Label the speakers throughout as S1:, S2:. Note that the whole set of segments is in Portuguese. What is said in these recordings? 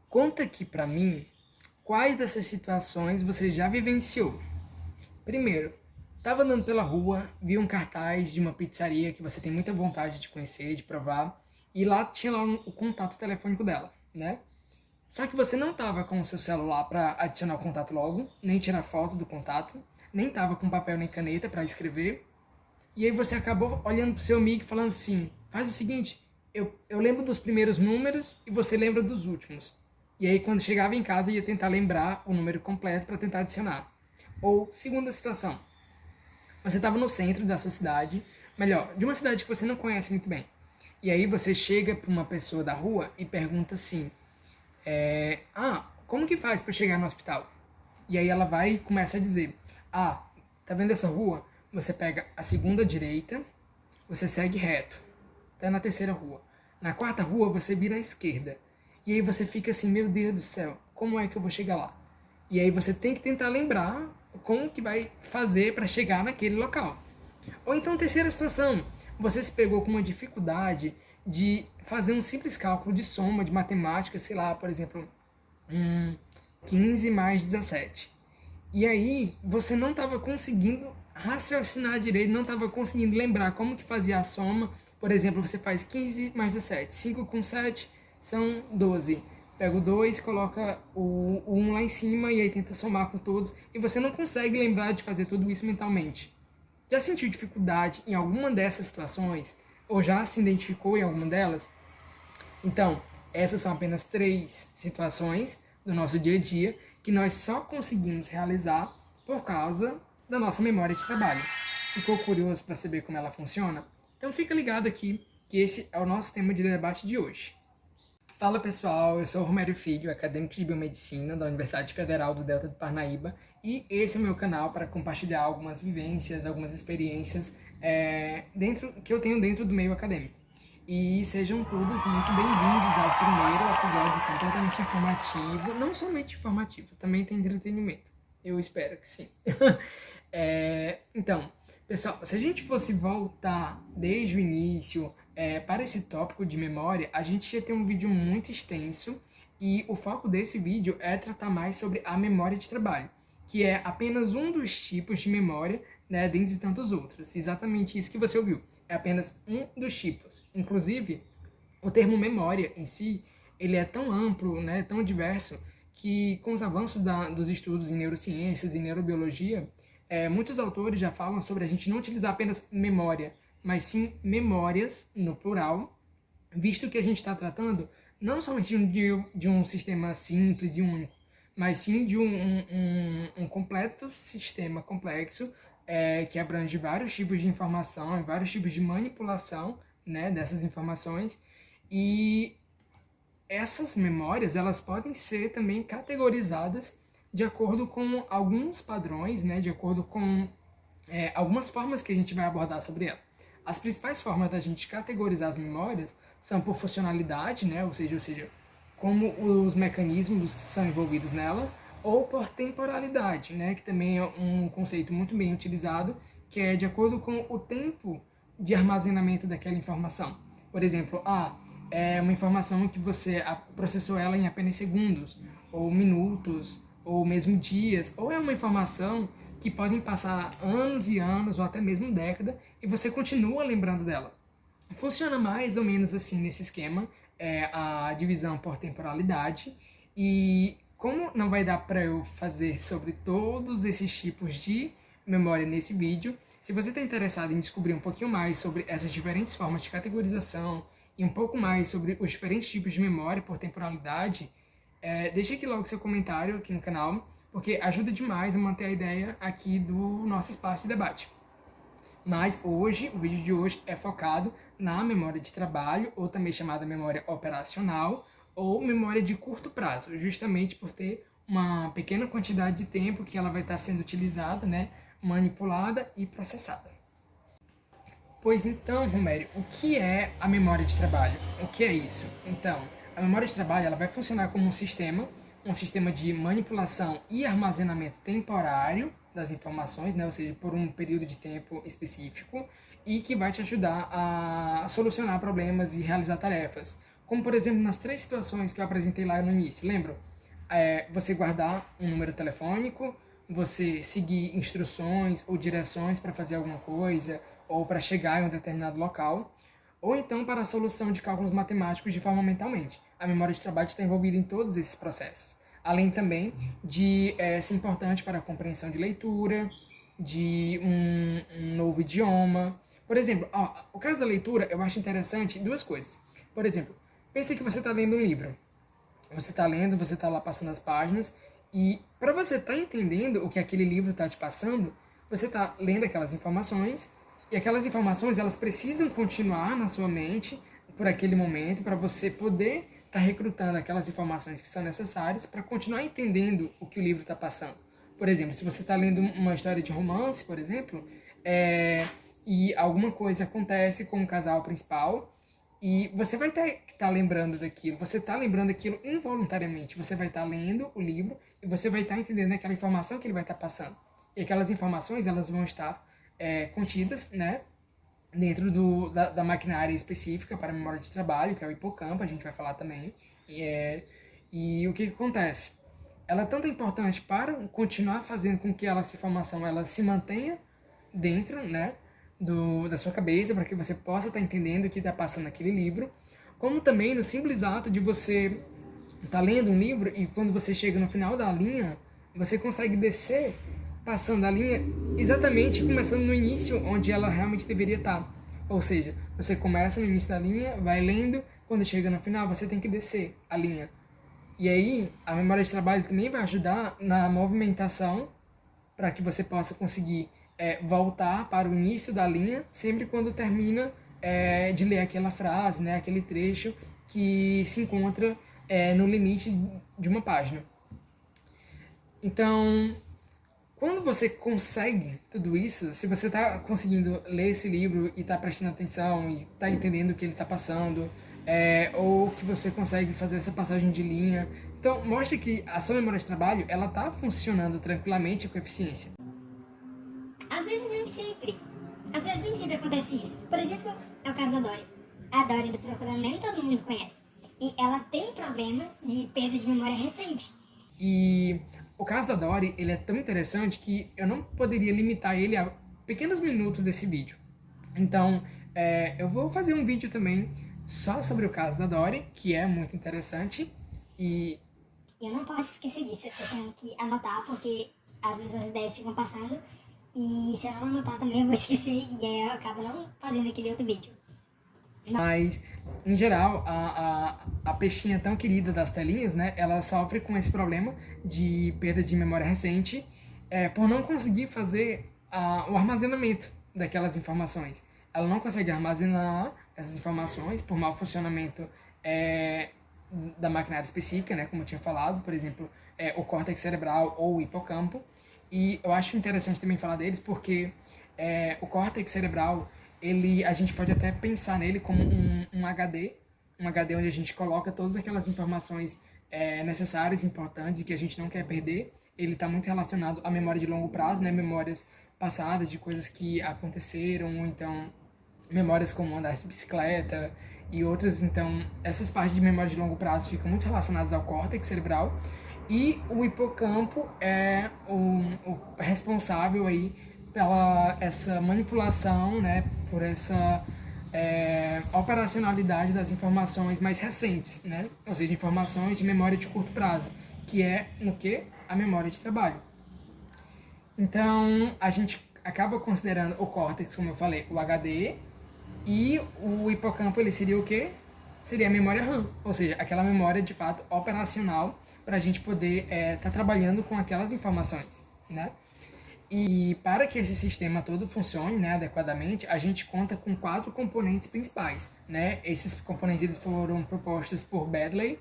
S1: Conta aqui pra mim quais dessas situações você já vivenciou. Primeiro, estava andando pela rua, vi um cartaz de uma pizzaria que você tem muita vontade de conhecer, de provar, e lá tinha lá o contato telefônico dela, né? Só que você não estava com o seu celular para adicionar o contato logo, nem tirar foto do contato, nem estava com papel nem caneta para escrever. E aí você acabou olhando pro seu amigo e falando assim, faz o seguinte, eu lembro dos primeiros números e você lembra dos últimos. E aí quando chegava em casa ia tentar lembrar o número completo para tentar adicionar. Ou, segunda situação, você estava no centro da sua cidade, melhor, de uma cidade que você não conhece muito bem. E aí você chega para uma pessoa da rua e pergunta assim, como que faz para chegar no hospital? E aí ela vai e começa a dizer, tá vendo essa rua? Você pega a segunda direita, você segue reto, até na terceira rua. Na quarta rua você vira à esquerda. E aí você fica assim, meu Deus do céu, como é que eu vou chegar lá? E aí você tem que tentar lembrar como que vai fazer para chegar naquele local. Ou então, terceira situação, você se pegou com uma dificuldade de fazer um simples cálculo de soma de matemática, sei lá, por exemplo, 15 mais 17. E aí, você não estava conseguindo raciocinar direito, não estava conseguindo lembrar como que fazia a soma. Por exemplo, você faz 15 mais 17. 5 com 7 são 12. Pega o 2, coloca o 1 lá em cima e aí tenta somar com todos. E você não consegue lembrar de fazer tudo isso mentalmente. Já sentiu dificuldade em alguma dessas situações? Ou já se identificou em alguma delas? Então, essas são apenas 3 situações do nosso dia a dia que nós só conseguimos realizar por causa da nossa memória de trabalho. Ficou curioso para saber como ela funciona? Então fica ligado aqui que esse é o nosso tema de debate de hoje. Fala pessoal, eu sou o Romério Filho, acadêmico de Biomedicina da Universidade Federal do Delta do Parnaíba, e esse é o meu canal para compartilhar algumas vivências, algumas experiências que eu tenho dentro do meio acadêmico. E sejam todos muito bem-vindos ao primeiro episódio completamente informativo, não somente informativo, também tem entretenimento. Eu espero que sim. Então, pessoal, se a gente fosse voltar desde o início para esse tópico de memória, a gente ia ter um vídeo muito extenso e o foco desse vídeo é tratar mais sobre a memória de trabalho, que é apenas um dos tipos de memória, né, dentre tantos outros. Exatamente isso que você ouviu. É apenas um dos tipos. Inclusive, o termo memória em si, ele é tão amplo, né, tão diverso, que com os avanços dos estudos em neurociências e neurobiologia, muitos autores já falam sobre a gente não utilizar apenas memória, mas sim memórias, no plural, visto que a gente está tratando não somente de um sistema simples e único, mas sim de um completo sistema complexo que abrange vários tipos de informação e vários tipos de manipulação, né, dessas informações. E essas memórias, elas podem ser também categorizadas de acordo com alguns padrões, né, de acordo com algumas formas que a gente vai abordar sobre ela. As principais formas da gente categorizar as memórias são por funcionalidade, né, ou seja, como os mecanismos são envolvidos nela, ou por temporalidade, né, que também é um conceito muito bem utilizado, que é de acordo com o tempo de armazenamento daquela informação. Por exemplo, é uma informação que você processou ela em apenas segundos, ou minutos, ou mesmo dias, ou é uma informação que podem passar anos e anos, ou até mesmo década, e você continua lembrando dela. Funciona mais ou menos assim nesse esquema, a divisão por temporalidade, e como não vai dar para eu fazer sobre todos esses tipos de memória nesse vídeo, se você está interessado em descobrir um pouquinho mais sobre essas diferentes formas de categorização e um pouco mais sobre os diferentes tipos de memória por temporalidade, deixa aqui logo seu comentário aqui no canal, porque ajuda demais a manter a ideia aqui do nosso espaço de debate. Mas hoje, o vídeo de hoje é focado na memória de trabalho, ou também chamada memória operacional, ou memória de curto prazo, justamente por ter uma pequena quantidade de tempo que ela vai estar sendo utilizada, né, manipulada e processada. Pois então, Romério, o que é a memória de trabalho? O que é isso? Então, a memória de trabalho ela vai funcionar como um sistema de manipulação e armazenamento temporário das informações, né? Ou seja, por um período de tempo específico, e que vai te ajudar a solucionar problemas e realizar tarefas, Como, por exemplo, nas 3 situações que eu apresentei lá no início, lembram? Você guardar um número telefônico, você seguir instruções ou direções para fazer alguma coisa, ou para chegar em um determinado local, ou então para a solução de cálculos matemáticos de forma mentalmente. A memória de trabalho está envolvida em todos esses processos. Além também de ser importante para a compreensão de leitura, de um novo idioma. Por exemplo, o caso da leitura, eu acho interessante 2 coisas. Por exemplo, pense que você está lendo um livro. Você está lendo, você está lá passando as páginas, e para você estar entendendo o que aquele livro está te passando, você está lendo aquelas informações, e aquelas informações elas precisam continuar na sua mente por aquele momento, para você poder estar recrutando aquelas informações que são necessárias para continuar entendendo o que o livro está passando. Por exemplo, se você está lendo uma história de romance, por exemplo, e alguma coisa acontece com o casal principal, e você vai estar lembrando daquilo, você está lembrando daquilo involuntariamente. Você vai estar lendo o livro e você vai estar entendendo aquela informação que ele vai estar passando. E aquelas informações elas vão estar contidas, né, dentro da maquinária específica para a memória de trabalho, que é o hipocampo, a gente vai falar também. E o que acontece? Ela é tanto importante para continuar fazendo com que essa informação ela se mantenha dentro, né, da sua cabeça, para que você possa estar entendendo o que está passando naquele livro, como também no simples ato de você estar lendo um livro e quando você chega no final da linha, você consegue descer passando a linha exatamente começando no início, onde ela realmente deveria estar. Ou seja, você começa no início da linha, vai lendo, quando chega no final você tem que descer a linha. E aí, a memória de trabalho também vai ajudar na movimentação para que você possa conseguir voltar para o início da linha, sempre quando termina de ler aquela frase, né, aquele trecho que se encontra no limite de uma página. Então, quando você consegue tudo isso, se você está conseguindo ler esse livro e está prestando atenção e está entendendo o que ele está passando, ou que você consegue fazer essa passagem de linha, então mostra que a sua memória de trabalho ela está funcionando tranquilamente com eficiência.
S2: Às vezes nem sempre. Às vezes nem sempre acontece isso. Por exemplo, é o caso da Dory. A Dory do Procurando Nemo todo mundo conhece. E ela tem problemas de perda de memória recente.
S1: E o caso da Dory, ele é tão interessante que eu não poderia limitar ele a pequenos minutos desse vídeo. Então, eu vou fazer um vídeo também só sobre o caso da Dory, que é muito interessante. E
S2: eu não posso esquecer disso. Eu tenho que anotar, porque às vezes as ideias ficam passando. E se eu não anotar também eu vou esquecer. E aí eu acabo não fazendo aquele outro vídeo.
S1: Mas, em geral, a peixinha tão querida das telinhas, né, ela sofre com esse problema de perda de memória recente por não conseguir fazer o armazenamento daquelas informações. Ela não consegue armazenar essas informações por mau funcionamento da maquinária específica, né, como eu tinha falado, por exemplo, o córtex cerebral ou o hipocampo. E eu acho interessante também falar deles porque o córtex cerebral, a gente pode até pensar nele como um HD onde a gente coloca todas aquelas informações necessárias, importantes e que a gente não quer perder. Ele está muito relacionado à memória de longo prazo, né? Memórias passadas de coisas que aconteceram, ou então memórias como andar de bicicleta e outras. Então, essas partes de memória de longo prazo ficam muito relacionadas ao córtex cerebral. E o hipocampo é o responsável aí pela essa manipulação, né, por essa operacionalidade das informações mais recentes, né, ou seja, informações de memória de curto prazo, que é no que? A memória de trabalho. Então, a gente acaba considerando o córtex, como eu falei, o HD, e o hipocampo ele seria o quê? Seria a memória RAM, ou seja, aquela memória de fato operacional para a gente poder estar trabalhando com aquelas informações, né? E para que esse sistema todo funcione, né, adequadamente, a gente conta com 4 componentes principais, né? Esses componentes eles foram propostos por Baddeley,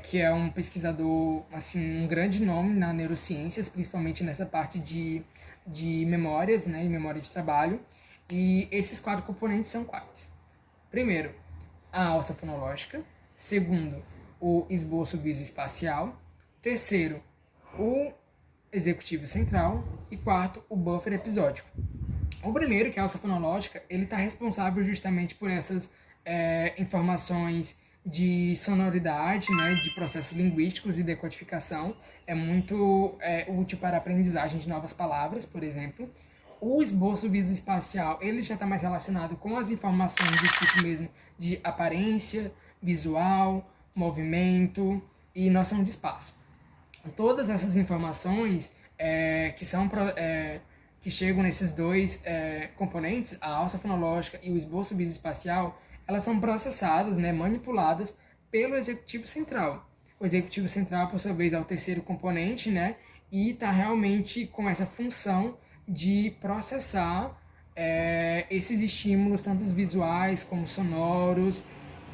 S1: que é um pesquisador, assim, um grande nome na neurociências, principalmente nessa parte de memórias, né, e memória de trabalho. E esses 4 componentes são quais? Primeiro, a alça fonológica. Segundo, o esboço visoespacial. Terceiro, o executivo central. E quarto, o buffer episódico. O primeiro, que é a alça fonológica, ele está responsável justamente por essas informações de sonoridade, né, de processos linguísticos e decodificação. É muito útil para a aprendizagem de novas palavras, por exemplo. O esboço visoespacial, ele já está mais relacionado com as informações do tipo mesmo de aparência, visual, movimento e noção de espaço. Todas essas informações que chegam nesses dois componentes, a alça fonológica e o esboço visoespacial, elas são processadas, né, manipuladas pelo executivo central. O executivo central, por sua vez, é o terceiro componente, né, e está realmente com essa função de processar esses estímulos, tanto visuais como sonoros.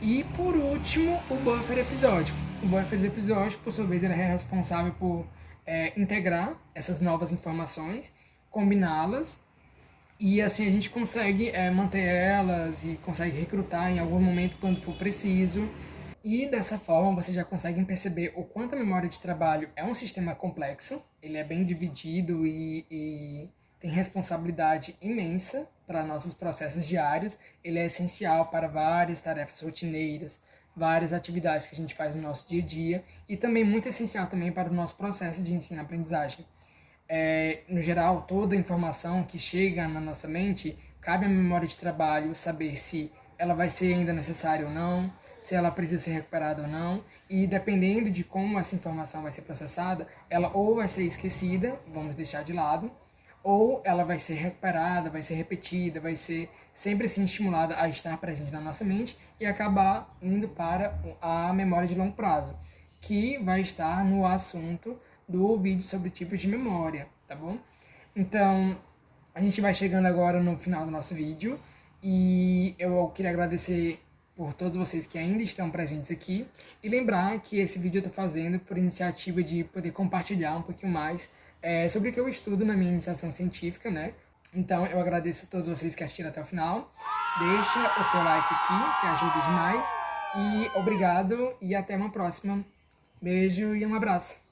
S1: E, por último, o buffer episódico. O buffer episódico, por sua vez, ele é responsável por integrar essas novas informações, combiná-las, e assim a gente consegue manter elas e consegue recrutar em algum momento quando for preciso. E dessa forma vocês já conseguem perceber o quanto a memória de trabalho é um sistema complexo, ele é bem dividido e tem responsabilidade imensa para nossos processos diários, ele é essencial para várias tarefas rotineiras, várias atividades que a gente faz no nosso dia a dia e também muito essencial também para o nosso processo de ensino-aprendizagem. No geral, toda informação que chega na nossa mente, cabe à memória de trabalho saber se ela vai ser ainda necessária ou não, se ela precisa ser recuperada ou não, e dependendo de como essa informação vai ser processada, ela ou vai ser esquecida, vamos deixar de lado, ou ela vai ser recuperada, vai ser repetida, vai ser sempre assim estimulada a estar presente na nossa mente e acabar indo para a memória de longo prazo, que vai estar no assunto do vídeo sobre tipos de memória, tá bom? Então, a gente vai chegando agora no final do nosso vídeo e eu queria agradecer por todos vocês que ainda estão presentes aqui e lembrar que esse vídeo eu estou fazendo por iniciativa de poder compartilhar um pouquinho mais sobre o que eu estudo na minha iniciação científica, né? Então, eu agradeço a todos vocês que assistiram até o final. Deixa o seu like aqui, que ajuda demais. E obrigado e até uma próxima. Beijo e um abraço.